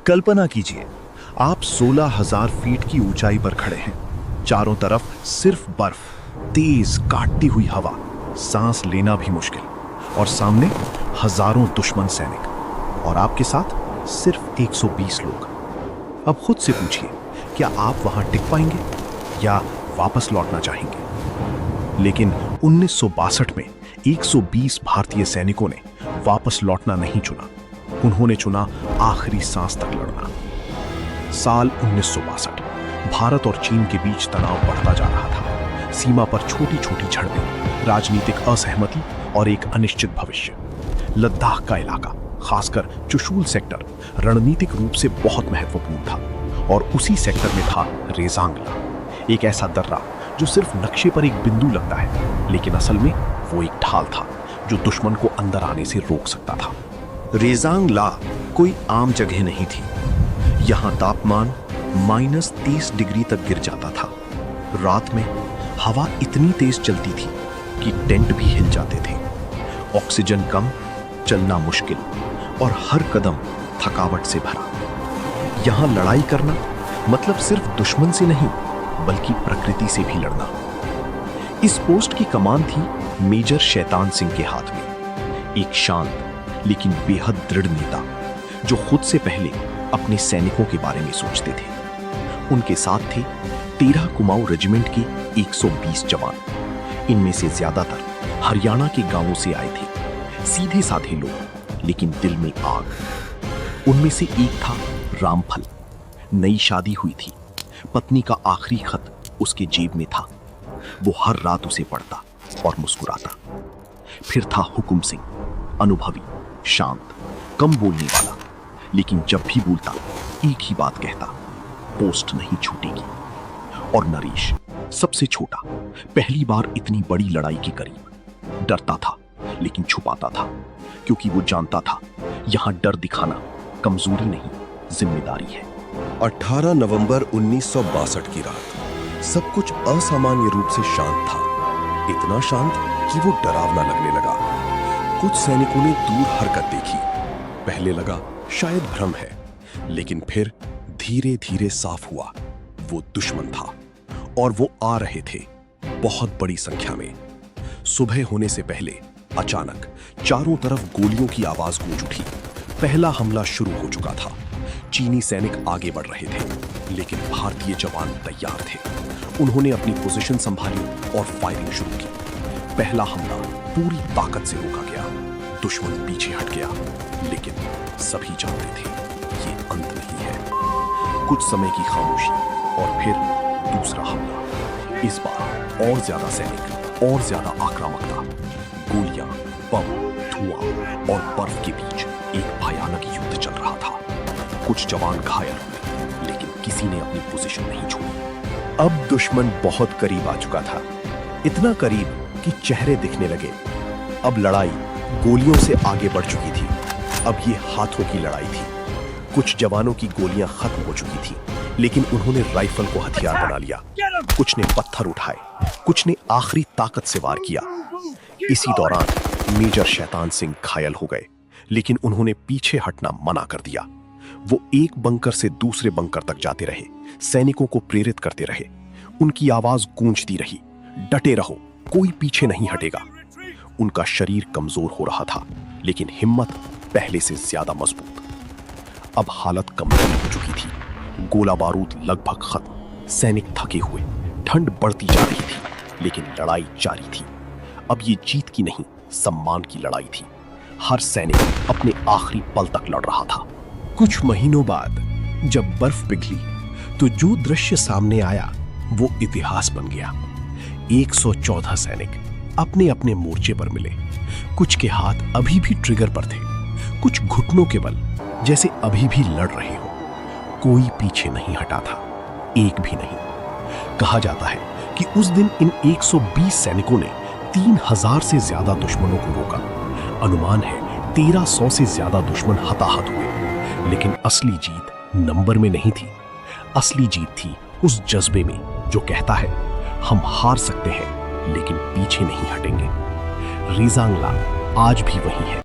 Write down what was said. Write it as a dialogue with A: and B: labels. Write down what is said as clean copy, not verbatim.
A: कल्पना कीजिए, आप 16,000 फीट की ऊंचाई पर खड़े हैं। चारों तरफ सिर्फ बर्फ, तेज काटती हुई हवा, सांस लेना भी मुश्किल, और सामने हजारों दुश्मन सैनिक और आपके साथ सिर्फ 120 लोग। अब खुद से पूछिए, क्या आप वहां टिक पाएंगे या वापस लौटना चाहेंगे? लेकिन 1962 में 120 भारतीय सैनिकों ने वापस लौटना नहीं चुना। उन्होंने चुना आखिरी सांस तक लड़ना। साल 1962, भारत और चीन के बीच तनाव बढ़ता जा रहा था। सीमा पर छोटी छोटी झड़पें, राजनीतिक असहमति और एक अनिश्चित भविष्य। लद्दाख का इलाका, खासकर चुशूल सेक्टर, रणनीतिक रूप से बहुत महत्वपूर्ण था, और उसी सेक्टर में था रेजांगला, एक ऐसा दर्रा जो सिर्फ नक्शे पर एक बिंदु लगता है, लेकिन असल में वो एक ढाल था जो दुश्मन को अंदर आने से रोक सकता था। रेजांगला कोई आम जगह नहीं थी। यहां तापमान -30 डिग्री तक गिर जाता था। रात में हवा इतनी तेज चलती थी कि टेंट भी हिल जाते थे। ऑक्सीजन कम, चलना मुश्किल, और हर कदम थकावट से भरा। यहां लड़ाई करना मतलब सिर्फ दुश्मन से नहीं, बल्कि प्रकृति से भी लड़ना। इस पोस्ट की कमान थी मेजर शैतान सिंह के हाथ में, एक शांत लेकिन बेहद दृढ़ नेता जो खुद से पहले अपने सैनिकों के बारे में सोचते थे। उनके साथ थे 13 कुमाऊं रेजिमेंट के 120 जवान। इनमें से ज्यादातर हरियाणा के गांवों से आए थे, सीधे साधे लोग, लेकिन दिल में आग। उनमें से एक था रामफल। नई शादी हुई थी, पत्नी का आखिरी खत उसके जेब में था। वो हर रात उसे पढ़ता और मुस्कुराता। फिर था हुकुम सिंह, अनुभवी, शांत, कम बोलने वाला, लेकिन जब भी बोलता एक ही बात कहता, पोस्ट नहीं छूटेगी। और नरेश, सबसे छोटा, पहली बार इतनी बड़ी लड़ाई के करीब। डरता था लेकिन छुपाता था, क्योंकि वो जानता था यहां डर दिखाना कमजोरी नहीं, जिम्मेदारी है।
B: 18 नवंबर 1962 की रात सब कुछ असामान्य रूप से शांत था। इतना शांत कि वो डरावना लगने लगा। कुछ सैनिकों ने दूर हरकत देखी। पहले लगा शायद भ्रम है, लेकिन फिर धीरे धीरे साफ हुआ वो दुश्मन था, और वो आ रहे थे बहुत बड़ी संख्या में। सुबह होने से पहले अचानक चारों तरफ गोलियों की आवाज गूंज उठी। पहला हमला शुरू हो चुका था। चीनी सैनिक आगे बढ़ रहे थे, लेकिन भारतीय जवान तैयार थे। उन्होंने अपनी पोजीशन संभाली और फायरिंग शुरू की। पहला हमला पूरी ताकत से रोका गया। दुश्मन पीछे हट गया, लेकिन सभी जानते थे ये अंत नहीं है। कुछ समय की खामोशी और फिर दूसरा हमला। इस बार और ज्यादा सैनिक, और ज्यादा आक्रामकता। गोलियां, बम, धुआं और बर्फ के बीच एक भयानक युद्ध चल रहा था। कुछ जवान घायल हुए, लेकिन किसी ने अपनी पोजीशन नहीं छोड़ी।
A: अब दुश्मन बहुत करीब आ चुका था, इतना करीब कि चेहरे दिखने लगे। अब लड़ाई गोलियों से आगे बढ़ चुकी थी। अब ये हाथों की लड़ाई थी। कुछ जवानों की गोलियां खत्म हो चुकी थी, लेकिन उन्होंने राइफल को हथियार बना लिया। कुछ ने पत्थर उठाए, कुछ ने आखिरी ताकत से वार किया। इसी दौरान मेजर शैतान सिंह घायल हो गए, लेकिन उन्होंने पीछे हटना मना कर दिया। वो एक बंकर से दूसरे बंकर तक जाते रहे, सैनिकों को प्रेरित करते रहे। उनकी आवाज गूंजती रही, डटे रहो, कोई पीछे नहीं हटेगा। उनका शरीर कमजोर हो रहा था, लेकिन हिम्मत पहले से ज्यादा मजबूत। अब हालत कमजोर हो चुकी थी। गोला बारूद लगभग खत्म। सैनिक थके हुए, ठंड बढ़ती जा रही थी, लेकिन लड़ाई जारी थी। अब ये जीत की नहीं, सम्मान की लड़ाई थी। हर सैनिक अपने आखिरी पल तक लड़ रहा था। कुछ महीनों बाद जब बर्फ पिघली, तो जो दृश्य सामने आया वो इतिहास बन गया। 114 सैनिक अपने अपने मोर्चे पर मिले। कुछ के हाथ अभी भी ट्रिगर पर थे, कुछ घुटनों के बल जैसे अभी भी लड़ रहे हो। कोई पीछे नहीं हटा था, एक भी नहीं। कहा जाता है कि उस दिन इन 120 सैनिकों ने 3000 से ज्यादा दुश्मनों को रोका। अनुमान है 1300 से ज्यादा दुश्मन हताहत हुए। लेकिन असली जीत नंबर में नहीं थी। असली जीत थी उस जज्बे में जो कहता है हम हार सकते हैं, लेकिन पीछे नहीं हटेंगे। रेजांगला आज भी वही है,